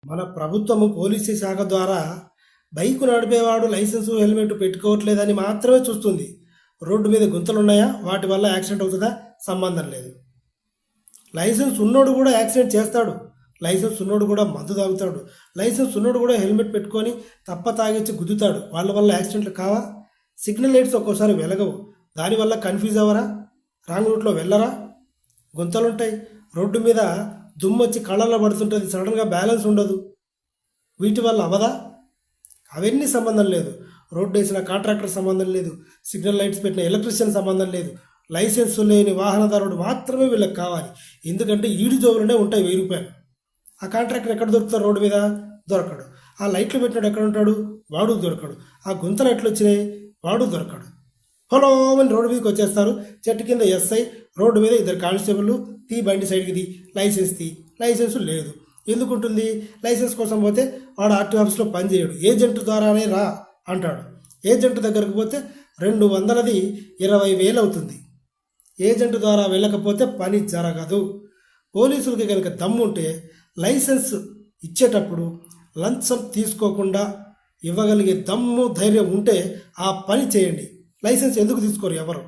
మన ప్రభుత్వము పోలీసు శాఖ ద్వారా బైకు నడిపేవాడు లైసెన్సు హెల్మెట్ పెట్టుకోవట్లేదని మాత్రమే చూస్తుంది. రోడ్డు మీద గుంతలున్నాయా, వాటి వల్ల యాక్సిడెంట్ అవుతుందా, సంబంధం లేదు. లైసెన్స్ ఉన్నోడు కూడా యాక్సిడెంట్ చేస్తాడు, లైసెన్స్ ఉన్నోడు కూడా మందు తాగుతాడు, లైసెన్స్ ఉన్నోడు కూడా హెల్మెట్ పెట్టుకొని తప్ప తాగిచ్చి గుద్దుతాడు. వాళ్ళ వల్ల యాక్సిడెంట్లు కావా? సిగ్నల్ లైట్స్ ఒక్కోసారి వెలగవు, దానివల్ల కన్ఫ్యూజ్ అవ్వరా? రాంగ్ రూట్లో వెళ్ళరా? గుంతలుంటాయి, రోడ్డు మీద దుమ్ము వచ్చి కళ్ళల్లో పడుతుంటుంది, సడన్గా బ్యాలెన్స్ ఉండదు. వీటి వల్ల అవదా? అవన్నీ సంబంధం లేదు. రోడ్డు వేసిన కాంట్రాక్టర్ సంబంధం లేదు, సిగ్నల్ లైట్స్ పెట్టిన ఎలక్ట్రీషియన్ సంబంధం లేదు. లైసెన్స్ లేని వాహనదారుడు మాత్రమే వీళ్ళకి కావాలి. ఎందుకంటే ఈడు జోబులోనే ఉంటాయి 1000 రూపాయలు. ఆ కాంట్రాక్టర్ ఎక్కడ దొరుకుతాడు? రోడ్డు మీద దొరకడు. ఆ లైట్లు పెట్టినాడు ఎక్కడ ఉంటాడు? వాడు దొరకడు. ఆ గుంత లైట్లు వచ్చినాయి, వాడు దొరకడు. హలో అని రోడ్డు మీదకి వచ్చేస్తారు. చెట్టు కింద ఎస్ఐ, రోడ్డు మీద 2 కానిస్టేబుల్, తీ బండి సైడ్కి ది, లైసెన్స్ తీ. లైసెన్స్ లేదు. ఎందుకుంటుంది? లైసెన్స్ కోసం పోతే వాడు ఆర్టీ ఆఫీస్లో పనిచేయడు, ఏజెంట్ ద్వారానే రా అంటాడు. ఏజెంట్ దగ్గరకు పోతే 200ది 20,000 అవుతుంది. ఏజెంట్ ద్వారా వెళ్ళకపోతే పని జరగదు. పోలీసులకి కనుక దమ్ముంటే లైసెన్స్ ఇచ్చేటప్పుడు లంచం తీసుకోకుండా ఇవ్వగలిగే దమ్ము ధైర్యం ఉంటే ఆ పని చేయండి. లైసెన్స్ ఎందుకు తీసుకోరు ఎవరు?